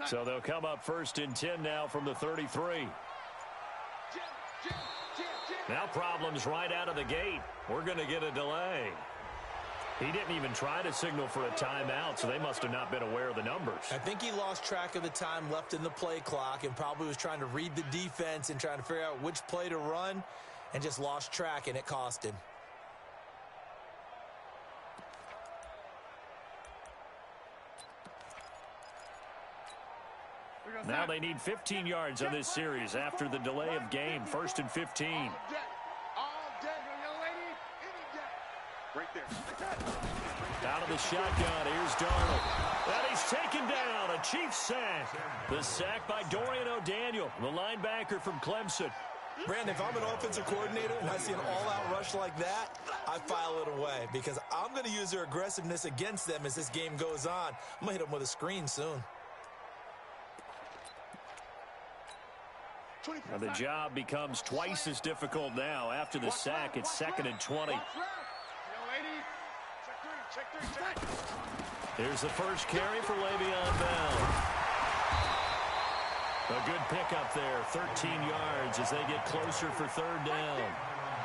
So they'll come up 1st and 10 now from the 33. Now problems right out of the gate. We're going to get a delay. He didn't even try to signal for a timeout, so they must have not been aware of the numbers. I think he lost track of the time left in the play clock and probably was trying to read the defense and trying to figure out which play to run and just lost track, and it cost him. Now they need 15 yards on this series after the delay of game. 1st and 15. Out of the shotgun, here's Darnold. And he's taken down, a Chiefs sack. The sack by Dorian O'Daniel, the linebacker from Clemson. Brandon, if I'm an offensive coordinator and I see an all-out rush like that, I file it away because I'm going to use their aggressiveness against them as this game goes on. I'm going to hit them with a screen soon. Now the job becomes twice as difficult now. After the sack, it's 2nd and 20. Here's the first carry for Le'Veon Bell. A good pickup there, 13 yards as they get closer for 3rd down.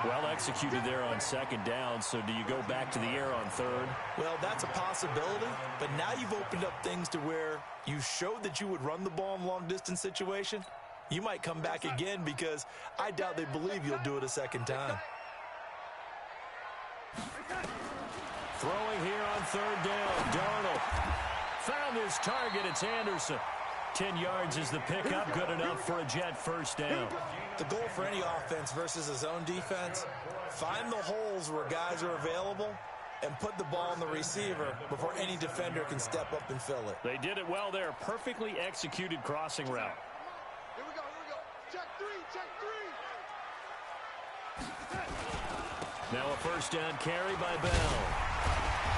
Well executed there on 2nd down, so do you go back to the air on 3rd? Well, that's a possibility, but now you've opened up things to where you showed that you would run the ball in long-distance situation. You might come back again because I doubt they believe you'll do it a 2nd time. Throwing here on 3rd down. Darnold found his target. It's Anderson. 10 yards is the pickup. Good enough for a Jet 1st down. The goal for any offense versus a zone defense, find the holes where guys are available and put the ball on the receiver before any defender can step up and fill it. They did it well there. Perfectly executed crossing route. Here we go. Check three. Now a 1st down carry by Bell.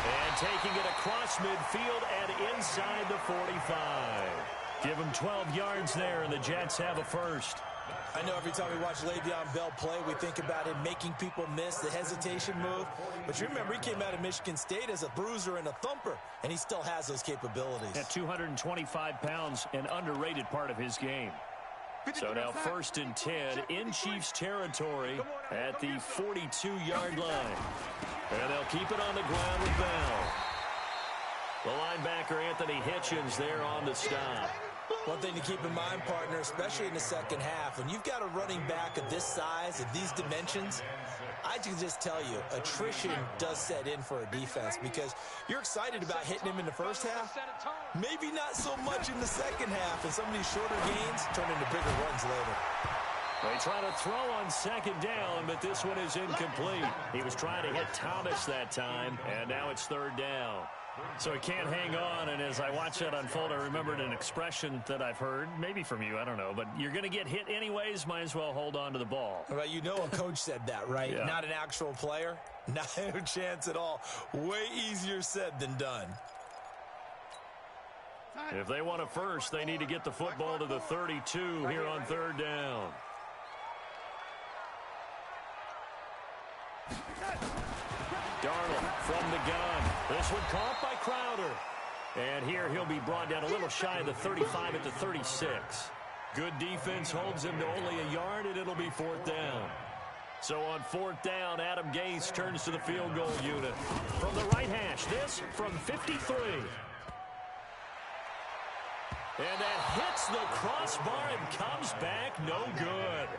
And taking it across midfield and inside the 45. Give him 12 yards there, and the Jets have a 1st. I know every time we watch Le'Veon Bell play, we think about him making people miss the hesitation move. But you remember, he came out of Michigan State as a bruiser and a thumper, and he still has those capabilities. At 225 pounds, an underrated part of his game. So now 1st and 10 in Chiefs territory at the 42-yard line. And they'll keep it on the ground with Bell. The linebacker, Anthony Hitchens, there on the stop. One thing to keep in mind, partner, especially in the 2nd half, when you've got a running back of this size, of these dimensions, I can just tell you, attrition does set in for a defense because you're excited about hitting him in the 1st half, maybe not so much in the 2nd half, and some of these shorter gains turn into bigger runs later. They try to throw on 2nd down, but this one is incomplete. He was trying to hit Thomas that time, and now it's 3rd down. So he can't hang on, and as I watch that unfold, I remembered an expression that I've heard, maybe from you, I don't know, but you're going to get hit anyways, might as well hold on to the ball. Well, you know a coach said that, right? Yeah. Not an actual player. Not a chance at all. Way easier said than done. If they want a 1st, they need to get the football to the 32 here on 3rd down. Darnold from the gun. This one caught by Crowder. And here he'll be brought down a little shy of the 35 at the 36. Good defense holds him to only a yard, and it'll be 4th down. So on 4th down, Adam Gase turns to the field goal unit. From the right hash, this from 53. And that hits the crossbar and comes back no good.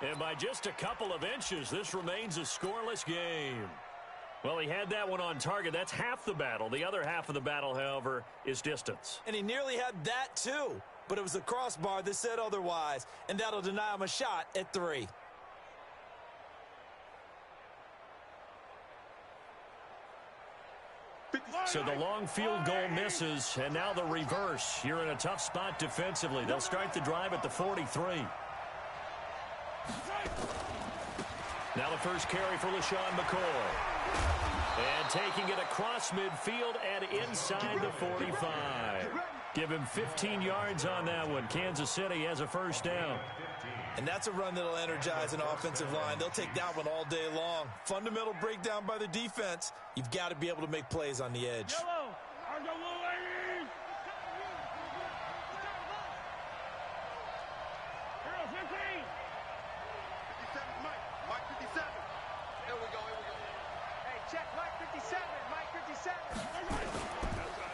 And by just a couple of inches, this remains a scoreless game. Well, he had that one on target. That's half the battle. The other half of the battle, however, is distance. And he nearly had that, too. But it was the crossbar that said otherwise. And that'll deny him a shot at 3. So the long field goal misses, and now the reverse. You're in a tough spot defensively. They'll start the drive at the 43. Now the first carry for LaShawn McCoy. And taking it across midfield and inside the 45. Give him 15 yards on that one. Kansas City has a 1st down. And that's a run that'll energize an offensive line. They'll take that one all day long. Fundamental breakdown by the defense. You've got to be able to make plays on the edge.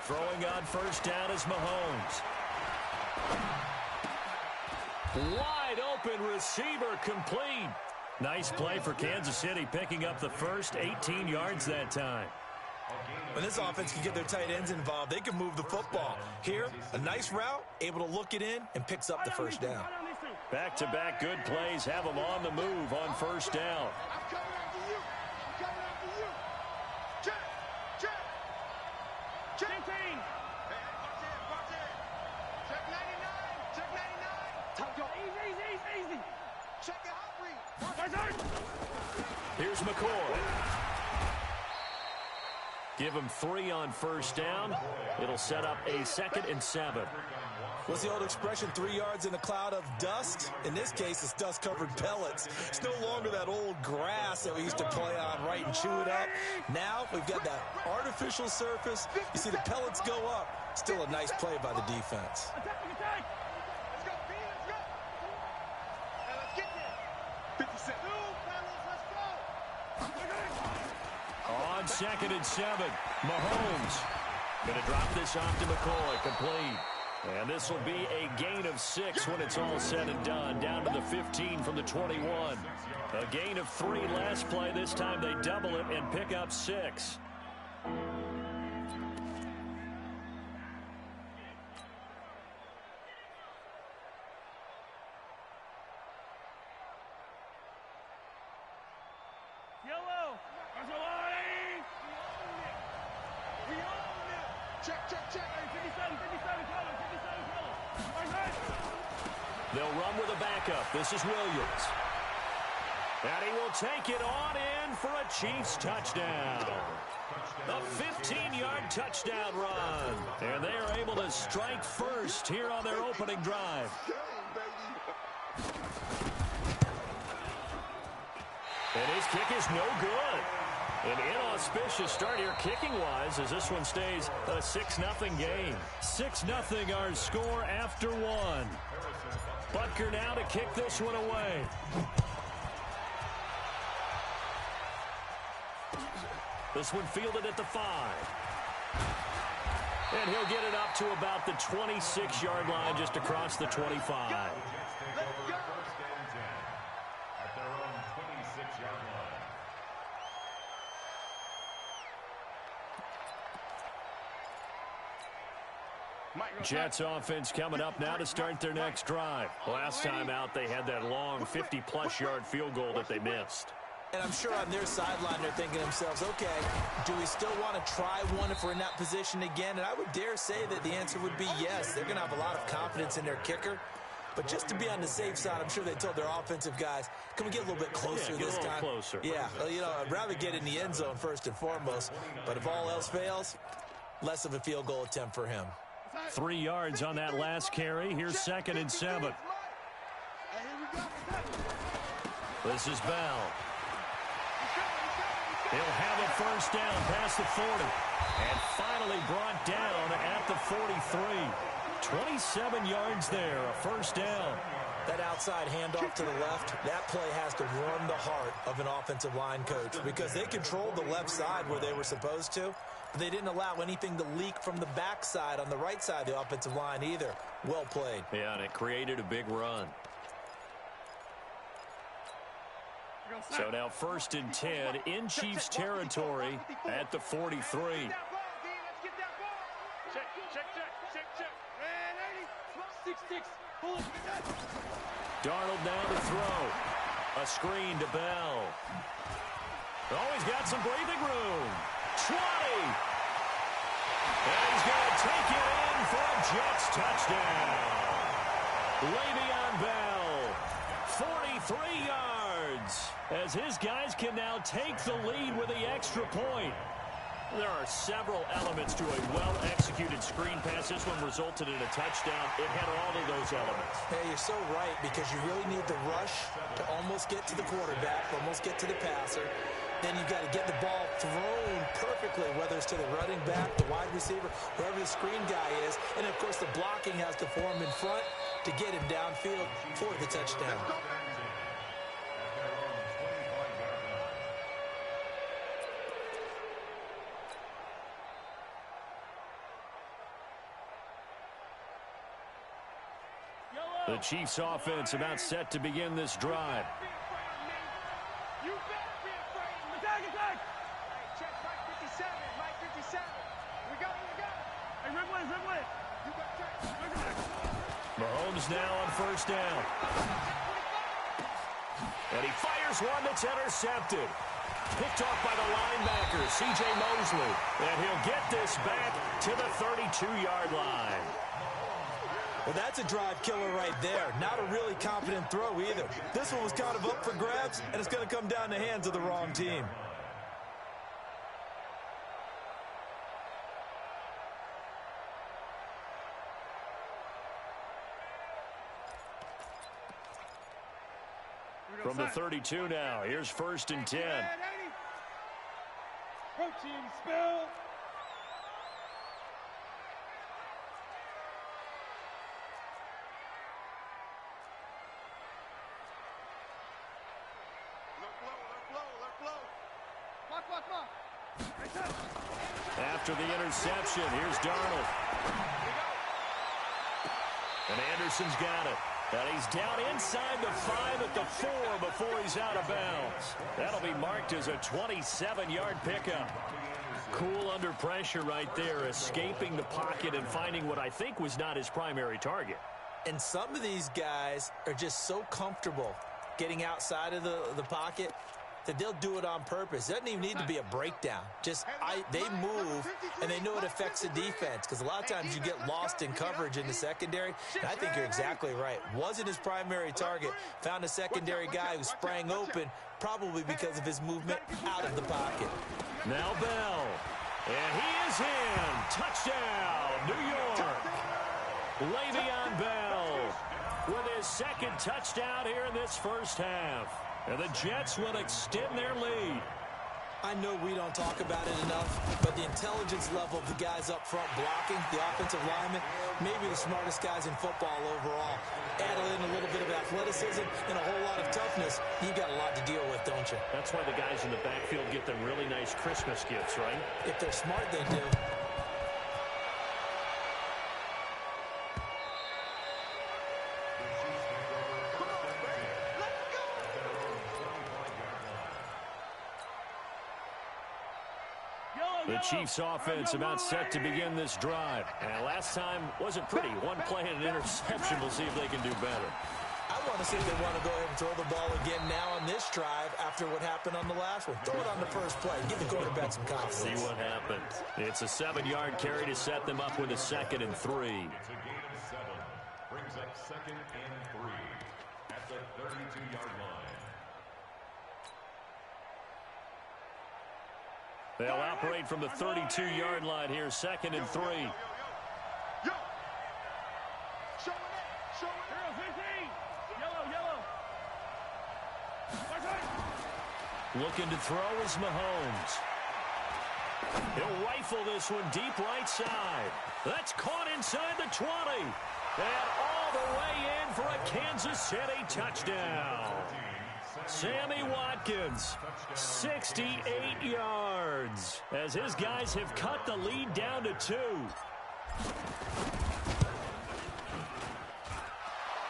Throwing on first down is Mahomes. Wide open receiver complete. Nice play for Kansas City, picking up the first 18 yards that time. When this offense can get their tight ends involved, they can move the football. Here, a nice route, able to look it in, and picks up the first down. Back-to-back good plays have them on the move on first down. I'm coming after you. I'm coming after you. Check. Check. Check. 15. Hey, watch it. Watch it. Check 99. Check 99. Top go. Easy. Check your hot read. Here's McCoy. Give him 3 on first down. It'll set up a 2nd and 7. What's the old expression, 3 yards in a cloud of dust? In this case, it's dust-covered pellets. It's no longer that old grass that we used to play on, right, and chew it up. Now we've got that artificial surface. You see the pellets go up. Still a nice play by the defense. Let's go, B. Let's go. Now let's get there. 50 Cent. Let's go. On 2nd and 7, Mahomes going to drop this off to McCoy, complete. And this will be a gain of 6 when it's all said and done, down to the 15 from the 21. A gain of 3 last play. This time they double it and pick up 6. Check. They'll run with a backup. This is Williams. And he will take it on in for a Chiefs touchdown. A 15-yard touchdown run. And they are able to strike first here on their opening drive. And his kick is no good. An inauspicious start here kicking-wise as this one stays a 6-0 game. 6-0 our score after 1. Butker now to kick this one away. This one fielded at the 5. And he'll get it up to about the 26-yard line just across the 25. Jets offense coming up now to start their next drive. Last time out, they had that long 50-plus yard field goal that they missed. And I'm sure on their sideline they're thinking to themselves, okay, do we still want to try one if we're in that position again? And I would dare say that the answer would be yes. They're going to have a lot of confidence in their kicker. But just to be on the safe side, I'm sure they told their offensive guys, can we get a little bit closer this time? Get a little closer. Yeah, well, you know, I'd rather get in the end zone first and foremost. But if all else fails, less of a field goal attempt for him. 3 yards on that last carry. Here's 2nd and 7. This is Bell. He'll have a first down past the 40. And finally brought down at the 43. 27 yards there, a first down. That outside handoff to the left, that play has to warm the heart of an offensive line coach because they controlled the left side where they were supposed to, but they didn't allow anything to leak from the backside on the right side of the offensive line either. Well played. Yeah, and it created a big run. So now 1st and 10 in Chiefs territory at the 43. Darnold now to throw. A screen to Bell. Oh, he's got some breathing room. 20. And he's going to take it in for a Jets touchdown. Le'Veon Bell, 43 yards, as his guys can now take the lead with the extra point. There are several elements to a well-executed screen pass. This one resulted in a touchdown. It had all of those elements. Hey, you're so right, because you really need the rush to almost get to the quarterback, almost get to the passer. Then you've got to get the ball thrown perfectly, whether it's to the running back, the wide receiver, wherever the screen guy is. And, of course, the blocking has to form in front to get him downfield for the touchdown. The Chiefs offense about set to begin this drive. You better be afraid of me. Attack! Hey, check Mike 57. Mike 57. We got it. Hey, Ripley. You got check. Mahomes now on first down. And he fires one that's intercepted. Picked off by the linebacker, C.J. Mosley. And he'll get this back to the 32-yard line. Well, that's a drive killer right there. Not a really confident throw either. This one was kind of up for grabs, and it's going to come down the hands of the wrong team. From the 32 now, here's 1st and 10. Protein spill. After the interception, here's Darnold. And Anderson's got it. And he's down inside the 5 at the 4 before he's out of bounds. That'll be marked as a 27-yard pickup. Cool under pressure right there, escaping the pocket and finding what I think was not his primary target. And some of these guys are just so comfortable getting outside of the pocket that they'll do it on purpose. It doesn't even need to be a breakdown. They move, and they know it affects the defense, because a lot of times you get lost in coverage in the secondary. And I think you're exactly right. Wasn't his primary target. Found a secondary guy who sprang open, probably because of his movement out of the pocket. Now Bell. And he is in. Touchdown, New York. Le'Veon Bell with his second touchdown here in this first half. And the Jets will extend their lead. I know we don't talk about it enough, but the intelligence level of the guys up front blocking, the offensive linemen, maybe the smartest guys in football overall. Add in a little bit of athleticism and a whole lot of toughness, you got a lot to deal with, don't you? That's why the guys in the backfield get them really nice Christmas gifts, right? If they're smart, they do. The Chiefs offense about set to begin this drive. And last time wasn't pretty. One play and an interception. We'll see if they can do better. I want to see if they want to go ahead and throw the ball again now on this drive after what happened on the last one. Throw it on the first play. Give the quarterback some confidence. See what happens. It's a 7-yard carry to set them up with a 2nd and 3. It's a gain of 7. Brings up 2nd and 3 at the 32-yard line. They'll operate from the 32-yard line here, 2nd and 3. Looking to throw is Mahomes. He'll rifle this one deep right side. That's caught inside the 20. And all the way in for a Kansas City touchdown. Sammy Watkins, 68 yards, as his guys have cut the lead down to 2.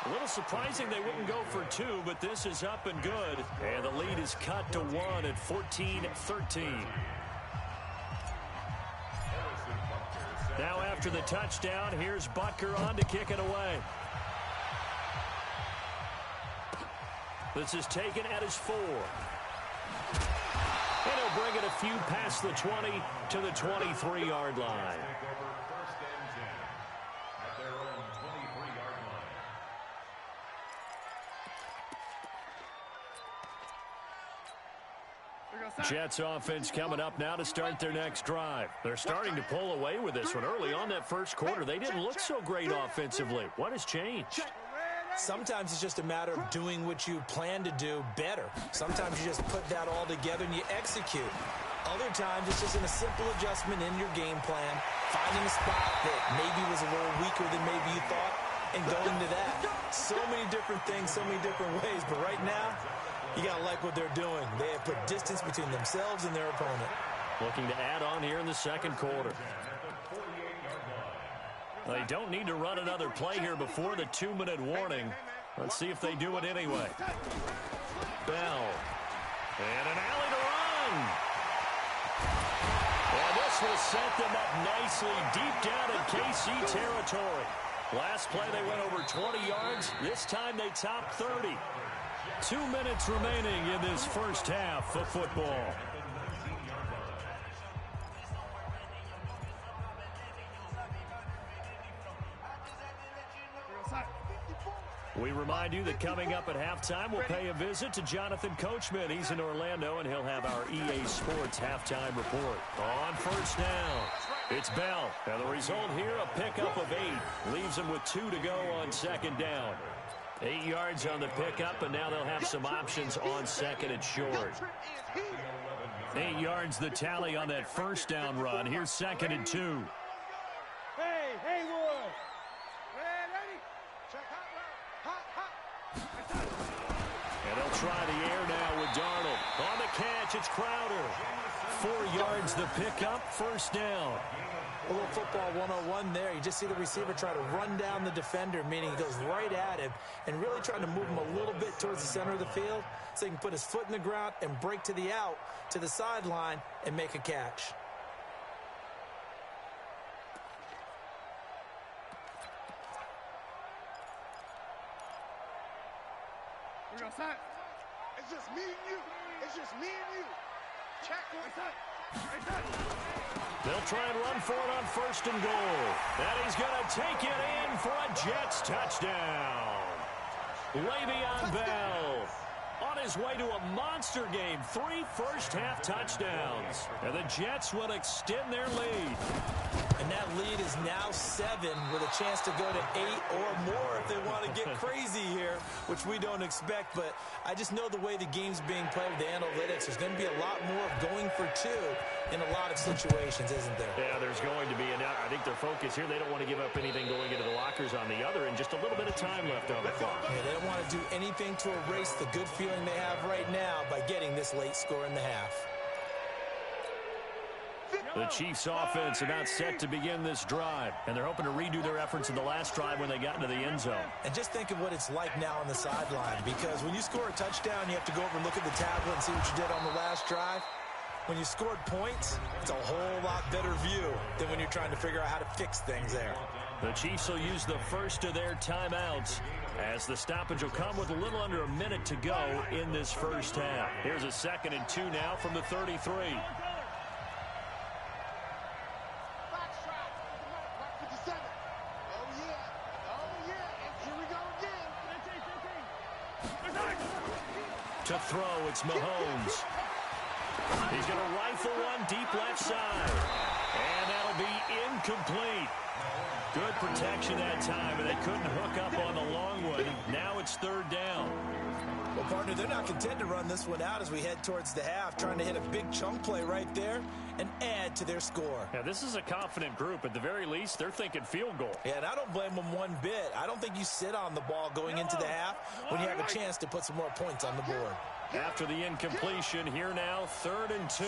A little surprising they wouldn't go for 2, but this is up and good. And the lead is cut to 1 at 14-13. Now after the touchdown, here's Butker on to kick it away. This is taken at his 4. And he'll bring it a few past the 20 to the 23-yard line. Jets offense coming up now to start their next drive. They're starting to pull away with this one. Early on that first quarter, they didn't look so great offensively. What has changed? Sometimes it's just a matter of doing what you plan to do better. Sometimes you just put that all together and you execute. Other times it's just a simple adjustment in your game plan, finding a spot that maybe was a little weaker than maybe you thought, and going to that. So many different things, so many different ways, but right now, you got to like what they're doing. They have put distance between themselves and their opponent. Looking to add on here in the second quarter. They don't need to run another play here before the 2-minute warning. Let's see if they do it anyway. Bell. And an alley to run. And this will set them up nicely deep down in KC territory. Last play they went over 20 yards. This time they topped 30. 2 minutes remaining in this first half of football. We remind you that coming up at halftime, we'll pay a visit to Jonathan Coachman. He's in Orlando, and he'll have our EA Sports halftime report. On first down, it's Bell. And the result here, a pickup of 8. Leaves him with 2 to go on second down. 8 yards on the pickup, and now they'll have some options on second and short. 8 yards the tally on that first down run. Here's second and 2. Hey, Haywood. And they'll try the air now with Darnold. On the catch, it's Crowder. 4 yards the pickup, first down. A little football 101 there. You just see the receiver try to run down the defender, meaning he goes right at him and really trying to move him a little bit towards the center of the field so he can put his foot in the ground and break to the out, to the sideline, and make a catch. It's just me and you. It's just me and you. Check one. They'll try and run for it on first and goal. And he's going to take it in for a Jets touchdown. Le'Veon Bell on his way to a monster game. 3 first-half touchdowns. And the Jets will extend their lead. And that lead is now 7 with a chance to go to 8 or more if they want to get crazy here, which we don't expect. But I just know the way the game's being played with the analytics, there's going to be a lot more of going for 2 in a lot of situations, isn't there? Yeah, there's going to be. And I think their focus here, they don't want to give up anything going into the lockers on the other, and just a little bit of time left on the clock. Yeah, they don't want to do anything to erase the good feeling they have right now by getting this late score in the half. The Chiefs offense about set to begin this drive, and they're hoping to redo their efforts in the last drive when they got into the end zone. And just think of what it's like now on the sideline, because when you score a touchdown, you have to go over and look at the tablet and see what you did on the last drive. When you scored points, it's a whole lot better view than when you're trying to figure out how to fix things there. The Chiefs will use the first of their timeouts as the stoppage will come with a little under a minute to go in this first half. Here's a second and 2 now from the 33. To throw, it's Mahomes. He's going to rifle one deep left side. And that'll be incomplete. Good protection that time, and they couldn't hook up on the long one. Now it's third down. Well, partner, they're not content to run this one out as we head towards the half, trying to hit a big chunk play right there and add to their score. Yeah, this is a confident group. At the very least, they're thinking field goal. Yeah, and I don't blame them one bit. I don't think you sit on the ball going into the half when you have a chance to put some more points on the board. After the incompletion, here now, third and 2.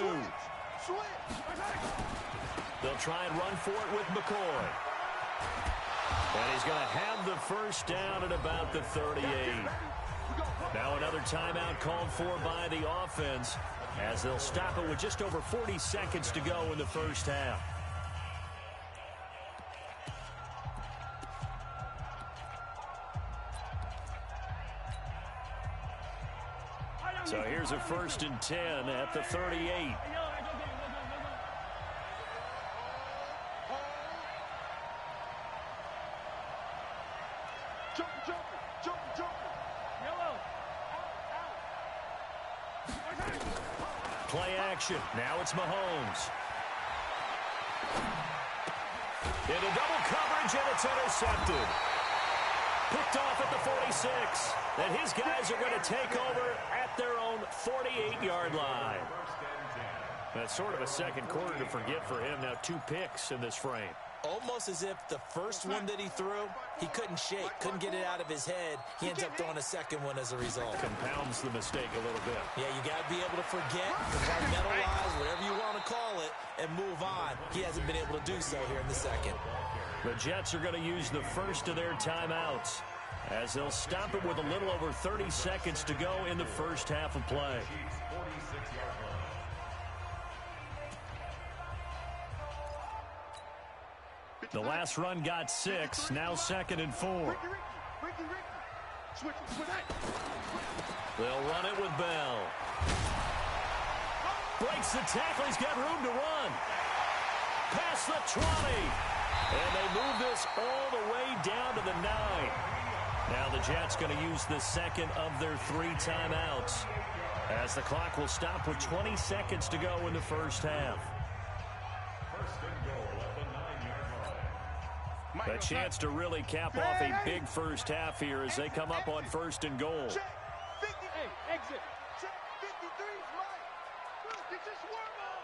They'll try and run for it with McCoy. And he's going to have the first down at about the 38. Now another timeout called for by the offense as they'll stop it with just over 40 seconds to go in the first half. So here's a first and 10 at the 38. Play action. Now it's Mahomes. Into double coverage, and it's intercepted. Picked off at the 46. And his guys are going to take over at their own 48-yard line. That's sort of a second quarter to forget for him. Now 2 picks in this frame. Almost as if the first one that he threw, he couldn't shake, couldn't get it out of his head. He ends up throwing a second one as a result. Compounds the mistake a little bit. Yeah, you got to be able to forget, compartmentalize, whatever you want to call it, and move on. He hasn't been able to do so here in the second. The Jets are going to use the first of their timeouts as they'll stop it with a little over 30 seconds to go in the first half of play. The last run got 6, now 2nd and 4. They'll run it with Bell. Breaks the tackle, he's got room to run. Past the 20. And they move this all the way down to the 9. Now the Jets going to use the second of their 3 timeouts as the clock will stop with 20 seconds to go in the first half. A chance to really cap off a big first half here as they come up on 1st and goal. Check 50. Hey, exit. Check 53 is right. Get your swarm on.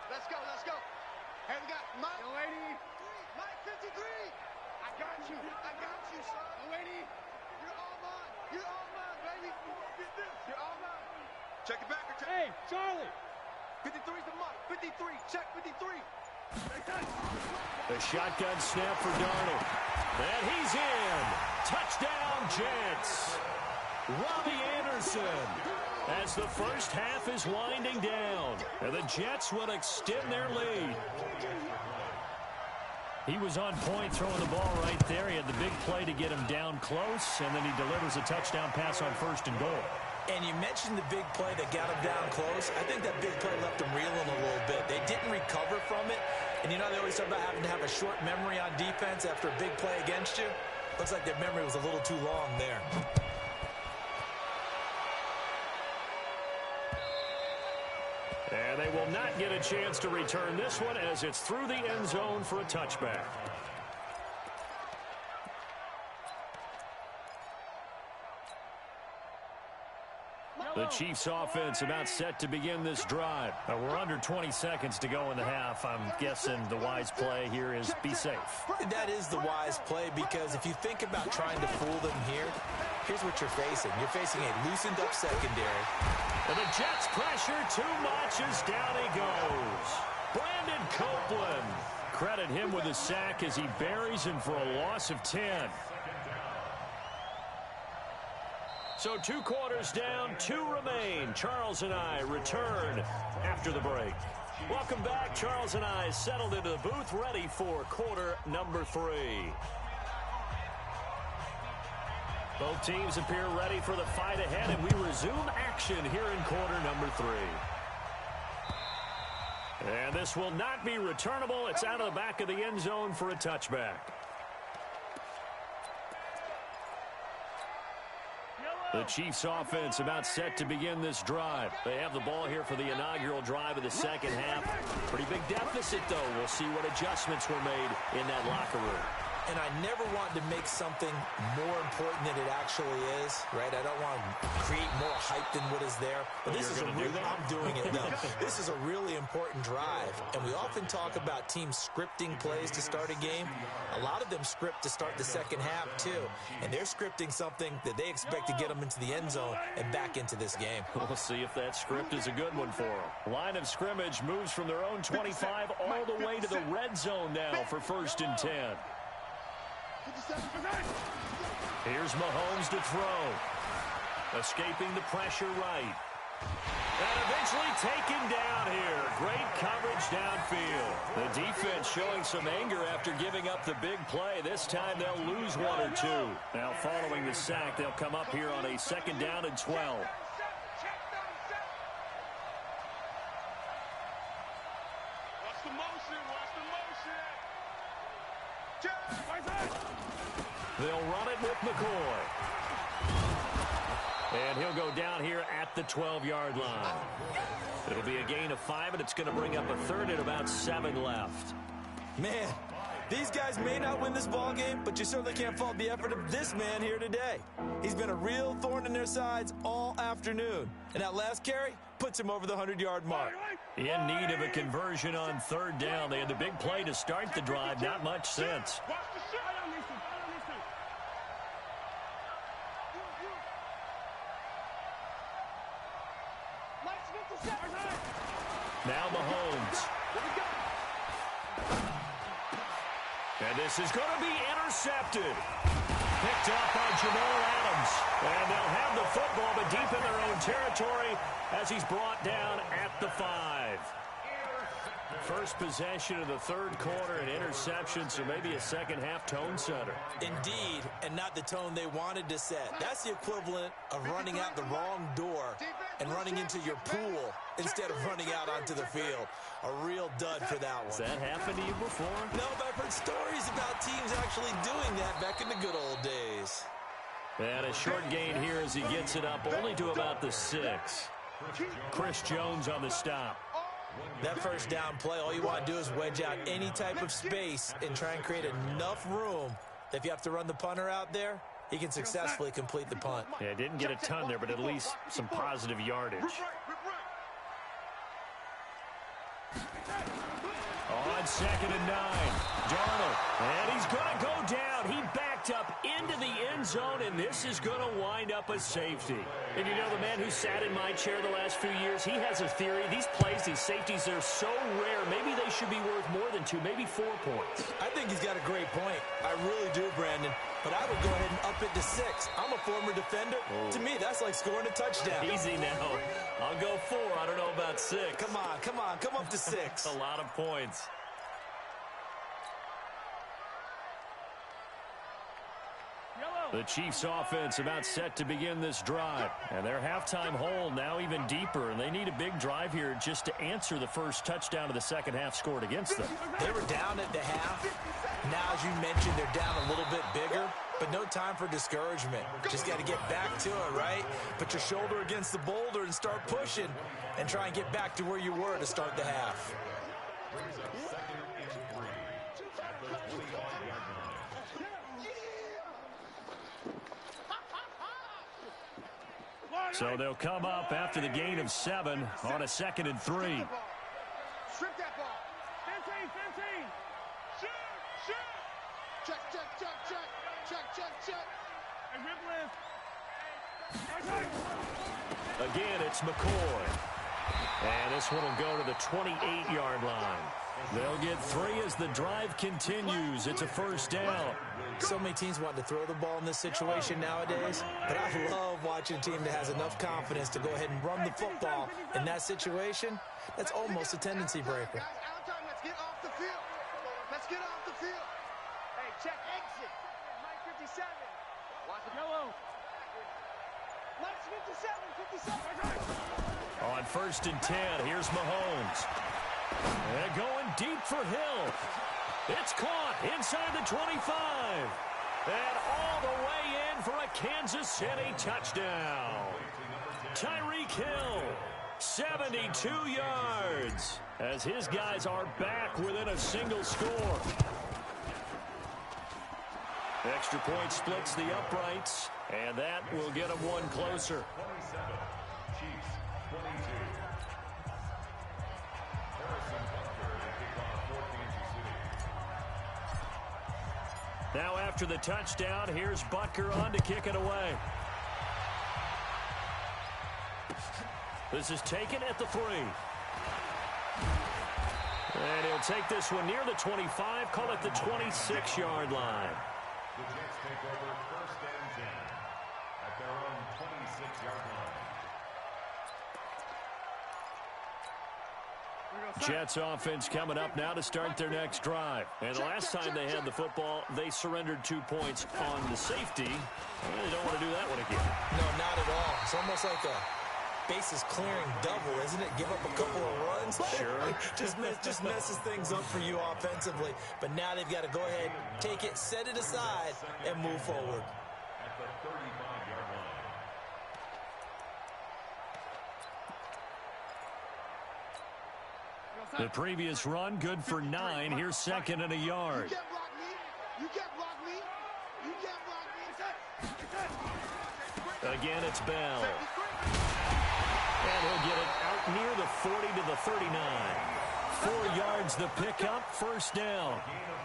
Let's go, let's go. Hey, we got Mike. Yo, lady. Mike 53. I got you, son. Yo, lady. You're all mine. You're all mine, baby. Get this. You're all mine. Check it back. Hey, Charlie. 53 is the Mike. 53. Check 53. The shotgun snap for Darnold. And he's in. Touchdown, Jets. Robbie Anderson. As the first half is winding down. And the Jets will extend their lead. He was on point throwing the ball right there. He had the big play to get him down close. And then he delivers a touchdown pass on 1st and goal. And you mentioned the big play that got him down close. I think that big play left him reeling a little bit. They didn't recover from it. And you know they always talk about having to have a short memory on defense after a big play against you. Looks like their memory was a little too long there. And they will not get a chance to return this one as it's through the end zone for a touchback. The Chiefs offense about set to begin this drive. We're under 20 seconds to go in the half. I'm guessing the wise play here is be safe. That is the wise play because if you think about trying to fool them here, here's what you're facing. You're facing a loosened up secondary. And the Jets pressure too much as down he goes. Brandon Copeland. Credit him with a sack as he buries him for a loss of 10. So 2 quarters down, 2 remain. Charles and I return after the break. Welcome back. Charles and I settled into the booth, ready for quarter number 3. Both teams appear ready for the fight ahead, and we resume action here in quarter number 3. And this will not be returnable. It's out of the back of the end zone for a touchback. The Chiefs offense about set to begin this drive. They have the ball here for the inaugural drive of the second half. Pretty big deficit, though. We'll see what adjustments were made in that locker room. And I never want to make something more important than it actually is, right? I don't want to create more hype than what is there. But this is a real, I'm doing it, though. This is a really important drive. And we often talk about teams scripting plays to start a game. A lot of them script to start the second half, too. And they're scripting something that they expect to get them into the end zone and back into this game. We'll see if that script is a good one for them. Line of scrimmage moves from their own 25 all the way to the red zone now for 1st and 10. Here's Mahomes to throw. Escaping the pressure right. And eventually taken down here. Great coverage downfield. The defense showing some anger after giving up the big play. This time they'll lose 1 or 2. Now following the sack, they'll come up here on a 2nd down and 12. Watch the motion. Watch the motion. They'll run it with McCoy. And he'll go down here at the 12-yard line. It'll be a gain of 5, and it's going to bring up a 3rd and about 7 left. Man, these guys may not win this ball game, but you certainly can't fault the effort of this man here today. He's been a real thorn in their sides all afternoon. And that last carry puts him over the 100-yard mark. In need of a conversion on 3rd down. They had the big play to start the drive. Not much sense. Now Mahomes. And this is going to be intercepted. Picked up by Jamal Adams. And they'll have the football, but deep in their own territory as he's brought down at the 5. First possession of the third quarter, an interception, so maybe a second-half tone setter. Indeed, and not the tone they wanted to set. That's the equivalent of running out the wrong door and running into your pool instead of running out onto the field. A real dud for that one. Has that happened to you before? No, but I've heard stories about teams actually doing that back in the good old days. And a short gain here as he gets it up only to about the 6. Chris Jones on the stop. That first down play, all you want to do is wedge out any type of space and try and create enough room that if you have to run the punter out there, he can successfully complete the punt. Yeah, didn't get a ton there, but at least some positive yardage. On 2nd and 9, Darnold, and he's going to go down. He backed up into the end zone, and this is going to wind up a safety. And you know, the man who sat in my chair the last few years, he has a theory. These plays, these safeties, they're so rare. Maybe they should be worth more than 2, maybe 4 points. I think he's got a great point. I really do, Brandon. But I would go ahead and up it to 6. I'm a former defender. Oh. To me, that's like scoring a touchdown. Easy now. I'll go 4. I don't know about 6. Come on. Come up to 6. A lot of points. The Chiefs offense about set to begin this drive. And their halftime hole now even deeper. And they need a big drive here just to answer the first touchdown of the second half scored against them. They were down at the half. Now, as you mentioned, they're down a little bit bigger. But no time for discouragement. Just got to get back to it, right? Put your shoulder against the boulder and start pushing. And try and get back to where you were to start the half. So they'll come up after the gain of 7 on a 2nd and 3. Strip that ball. 15. Shoot. Check. Again, it's McCoy. And this one will go to the 28-yard line. They'll get 3 as the drive continues. It's a first down. So many teams want to throw the ball in this situation nowadays, but I love watching a team that has enough confidence to go ahead and run the football in that situation. That's almost a tendency breaker. Let's get off the field. Hey, check exit. Mike 57. Watch the yellow. Mike's 57. On 1st and 10, here's Mahomes. And going deep for Hill. It's caught inside the 25. And all the way in for a Kansas City touchdown. Tyreek Hill, 72 yards, as his guys are back within a single score. Extra point splits the uprights, and that will get them one closer. 27, Chiefs, 22. Now after the touchdown, here's Butker on to kick it away. This is taken at the 3. And he'll take this one near the 25, call it the 26-yard line. The Jets take over 1st and 10 at their own 26-yard line. Jets offense coming up now to start their next drive. And the last time they had the football, they surrendered 2 points on the safety. Well, they don't want to do that one again. No, not at all. It's almost like a bases clearing double, isn't it? Give up a couple of runs. Sure. just messes things up for you offensively. But now they've got to go ahead, take it, set it aside, and move forward. At the 35-yard line. The previous run, good for 9. Here's 2nd and a yard. You can't block me. Again, it's Bell. And he'll get it out near the 40 to the 39. 4 yards the pickup, first down.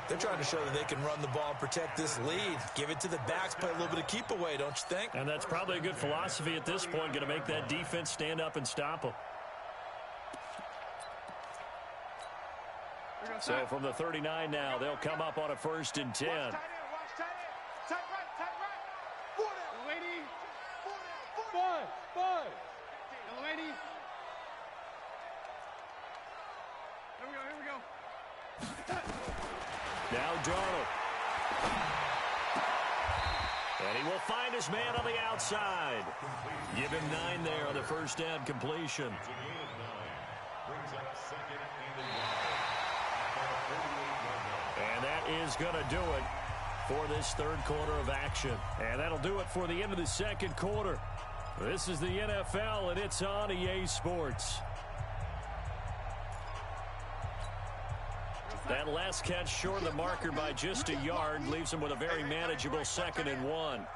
They're trying to show that they can run the ball and protect this lead. Give it to the backs, play a little bit of keep away, don't you think? And that's probably a good philosophy at this point, going to make that defense stand up and stop them. So from the 39 now, they'll come up on a 1st and 10. Watch tight end. Tight right, tight right. Four down. Lady. Four down. Five. Yellow lady. Here we go. Now Darnold. And he will find his man on the outside. Give him 9 there on the 1st down completion. And that is going to do it for this 3rd quarter of action. And that'll do it for the end of the 2nd quarter. This is the NFL, and it's on EA Sports. That last catch short of the marker by just a yard leaves him with a very manageable 2nd and 1.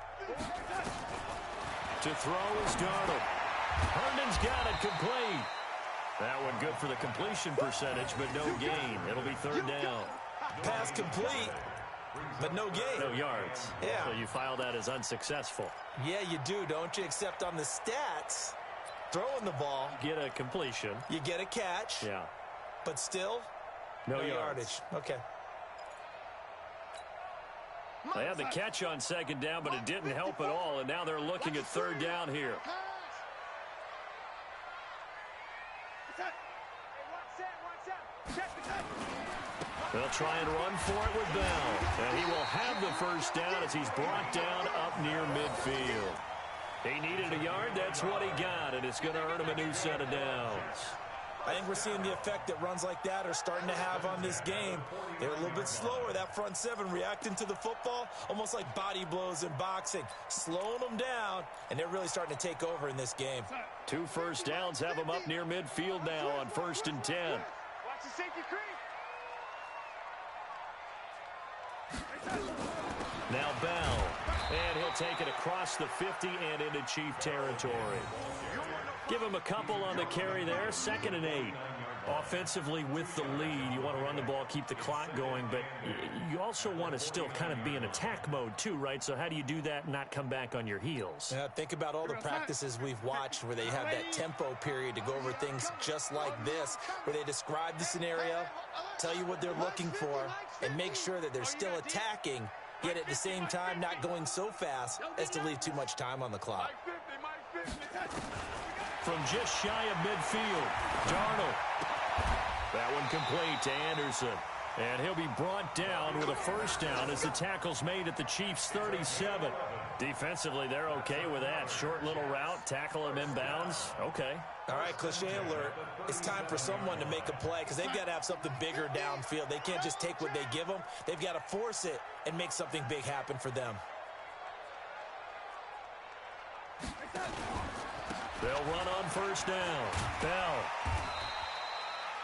To throw is Darnold. Herndon's got it complete. That one good for the completion percentage, but no gain. It'll be 3rd down. Pass complete, but no gain. No yards. Yeah. So you file that as unsuccessful. Yeah, you do, don't you? Except on the stats, throwing the ball. Get a completion. You get a catch. Yeah. But still, no yardage. Okay. They had the catch on 2nd down, but it didn't help at all, and now they're looking at 3rd down here. They'll try and run for it with Bell, and he will have the 1st down as he's brought down up near midfield. He needed a yard. That's what he got, and it's going to earn him a new set of downs. I think we're seeing the effect that runs like that are starting to have on this game. They're a little bit slower, that front 7, reacting to the football, almost like body blows in boxing, slowing them down, and they're really starting to take over in this game. 2 1st downs have them up near midfield now on 1st and 10. Watch the safety creep. Now Bell, and he'll take it across the 50 and into Chief territory. Give him a couple on the carry there, 2nd and 8. Offensively with the lead, you want to run the ball, keep the clock going, but you also want to still kind of be in attack mode too, right? So how do you do that and not come back on your heels? Yeah, think about all the practices we've watched where they have that tempo period to go over things just like this, where they describe the scenario, tell you what they're looking for, and make sure that they're still attacking, yet at the same time not going so fast as to leave too much time on the clock. From just shy of midfield, Darnold. That one complete to Anderson. And he'll be brought down with a 1st down as the tackle's made at the Chiefs' 37. Defensively, they're okay with that. Short little route, tackle him inbounds. Okay. All right, cliche alert. It's time for someone to make a play because they've got to have something bigger downfield. They can't just take what they give them. They've got to force it and make something big happen for them. They'll run on 1st down. Bell.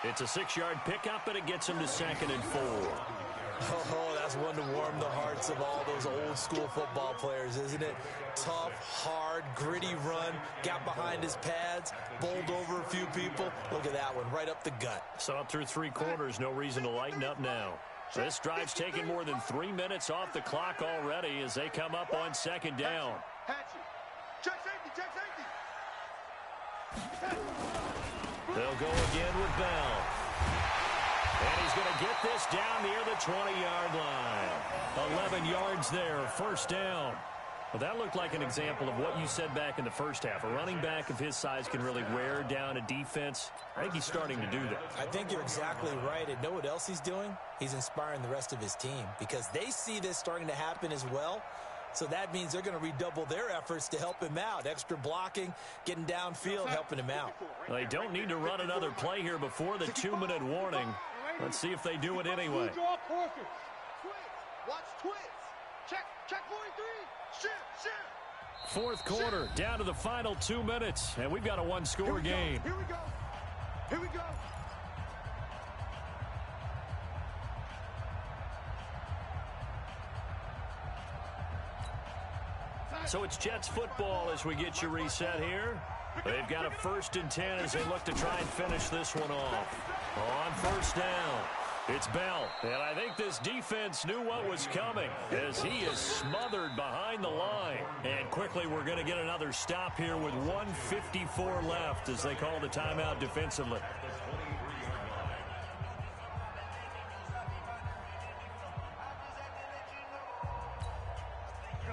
It's a 6-yard pickup, and it gets him to 2nd and 4. Oh, that's one to warm the hearts of all those old-school football players, isn't it? Tough, hard, gritty run, got behind his pads, bowled over a few people. Look at that one, right up the gut. Saw it through 3 quarters, no reason to lighten up now. This drive's taken more than 3 minutes off the clock already as they come up on 2nd down. Check safety, check safety. They'll go again with Bell. And he's going to get this down near the 20-yard line. 11 yards there, 1st down. Well, that looked like an example of what you said back in the 1st half. A running back of his size can really wear down a defense. I think he's starting to do that. I think you're exactly right. And know what else he's doing? He's inspiring the rest of his team because they see this starting to happen as well. So that means they're going to redouble their efforts to help him out. Extra blocking, getting downfield, helping him out. They don't need to run another play here before the 2-minute warning. Let's see if they do it anyway. Watch twins. Check 43. Shift. 4th quarter, down to the final 2 minutes, and we've got a 1-score game. Here we go. So it's Jets football as we get you reset here. They've got a 1st and 10 as they look to try and finish this one off. On 1st down, it's Bell. And I think this defense knew what was coming as he is smothered behind the line. And quickly we're going to get another stop here with 1:54 left as they call the timeout defensively.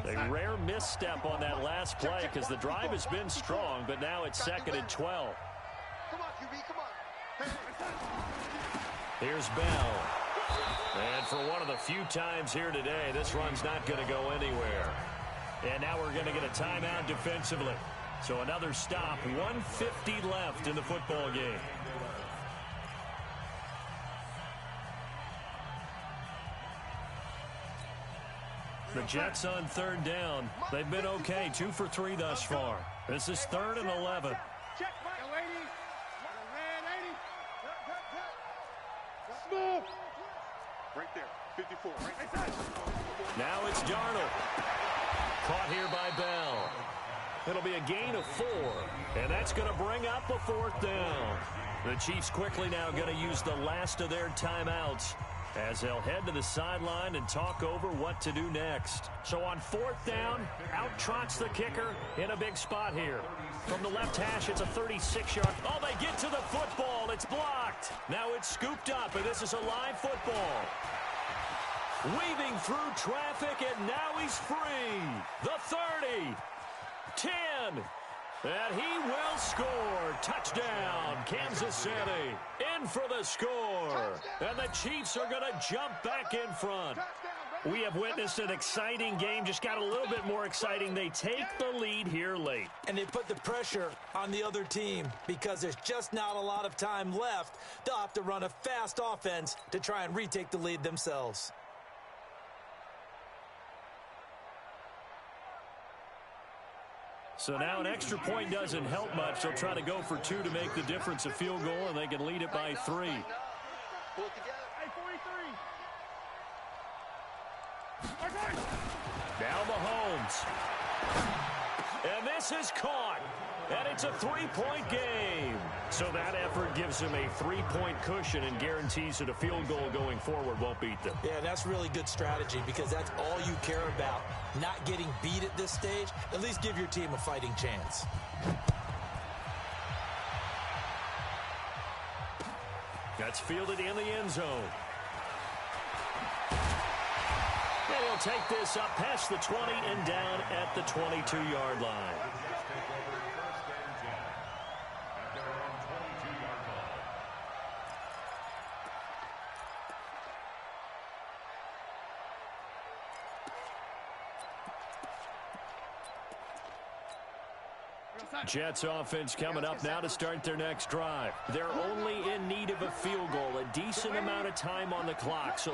A rare misstep on that last play because the drive has been strong, but now it's 2nd and 12. Come on, QB, come on. Here's Bell. And for one of the few times here today, this run's not going to go anywhere. And now we're going to get a timeout defensively. So another stop, 1:50 left in the football game. The Jets on 3rd down. They've been okay, 2 for 3 thus far. This is 3rd and 11. Check, Mike. Smooth. Right there, 54. Right there. Now it's Darnold. Caught here by Bell. It'll be a gain of 4, and that's going to bring up a 4th down. The Chiefs quickly now going to use the last of their timeouts as they'll head to the sideline and talk over what to do next. So on 4th down, out trots the kicker in a big spot here. From the left hash, it's a 36-yard. Oh, they get to the football. It's blocked. Now it's scooped up, and this is a live football. Weaving through traffic, and now he's free. The 30. 10. And he will score. Touchdown, Kansas City. In for the score. And the Chiefs are going to jump back in front. We have witnessed an exciting game. Just got a little bit more exciting. They take the lead here late. And they put the pressure on the other team because there's just not a lot of time left. They'll have to run a fast offense to try and retake the lead themselves. So now an extra point doesn't help much. They'll try to go for 2 to make the difference a field goal, and they can lead it by 3. Pull it together. Hey, 43. Now Mahomes. And this is caught. And it's a 3-point game. So that effort gives him a 3-point cushion and guarantees that a field goal going forward won't beat them. Yeah, that's really good strategy because that's all you care about. Not getting beat at this stage. At least give your team a fighting chance. That's fielded in the end zone. And he'll take this up past the 20 and down at the 22-yard line. Jets offense coming up now to start their next drive. They're only in need of a field goal, a decent amount of time on the clock. So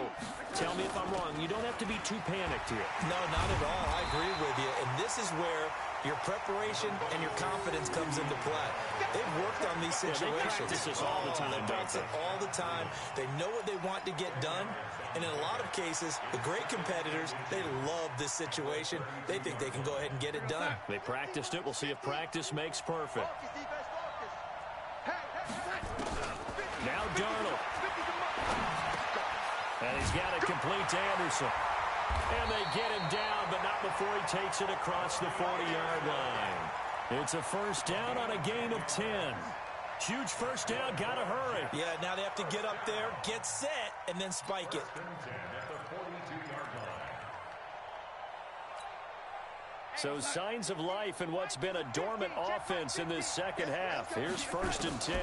tell me if I'm wrong. You don't have to be too panicked here. No, not at all. I agree with you. And this is where your preparation and your confidence comes into play. They've worked on these situations. They practice this all the time. They practice it all the time. They know what they want to get done. And in a lot of cases, the great competitors, they love this situation. They think they can go ahead and get it done. They practiced it. We'll see if practice makes perfect. Now Darnold. And he's got it complete to Anderson. And they get him down, but not before he takes it across the 40-yard line. It's a first down on a gain of 10. Huge first down, got to hurry. Yeah, now they have to get up there, get set, and then spike it. So signs of life in what's been a dormant offense in this second half. Here's 1st and 10.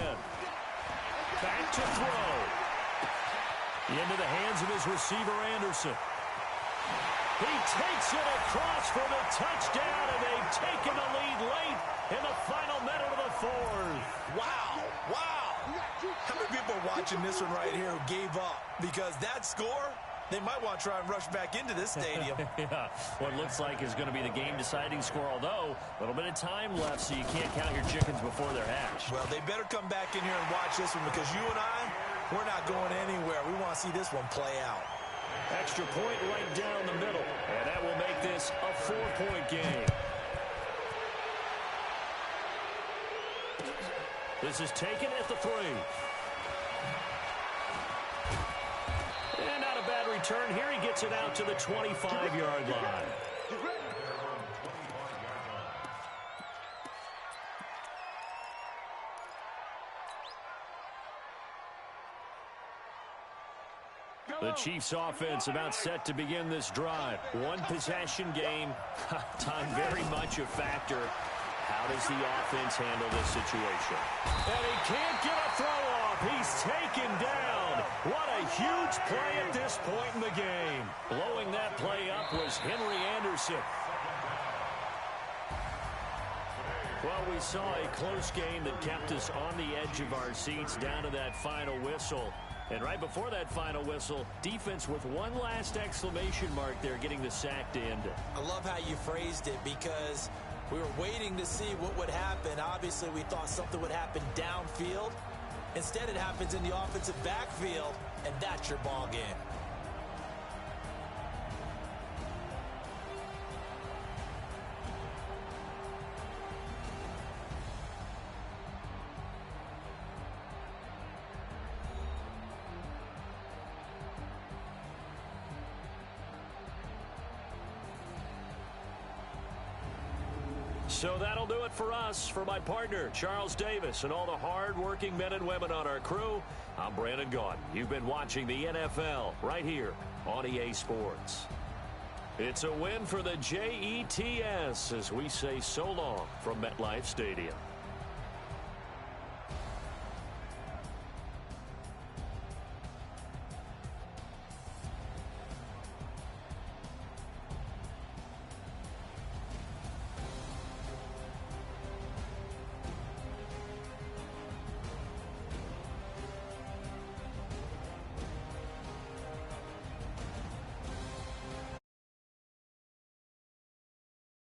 Back to throw. Into the hands of his receiver, Anderson. He takes it across for the touchdown, and they've taken the lead late in the final minute of the 4th. Wow, wow. How many people are watching this one right here who gave up? Because that score, they might want to try and rush back into this stadium. Yeah, what looks like is going to be the game-deciding score, although a little bit of time left, so you can't count your chickens before they're hatched. Well, they better come back in here and watch this one because you and I, we're not going anywhere. We want to see this one play out. Extra point right down the middle, and that will make this a 4-point game. This is taken at the 3. And not a bad return here. He gets it out to the 25-yard line. The Chiefs offense about set to begin this drive. One possession game. Time very much a factor. How does the offense handle this situation? And he can't get a throw off. He's taken down. What a huge play at this point in the game. Blowing that play up was Henry Anderson. Well, we saw a close game that kept us on the edge of our seats down to that final whistle. And right before that final whistle, defense with one last exclamation mark there, getting the sack to end it. I love how you phrased it, because we were waiting to see what would happen. Obviously, we thought something would happen downfield. Instead, it happens in the offensive backfield, and that's your ball game. So that'll do it for us. For my partner, Charles Davis, and all the hard-working men and women on our crew, I'm Brandon Gaudin. You've been watching the NFL right here on EA Sports. It's a win for the Jets as we say so long from MetLife Stadium.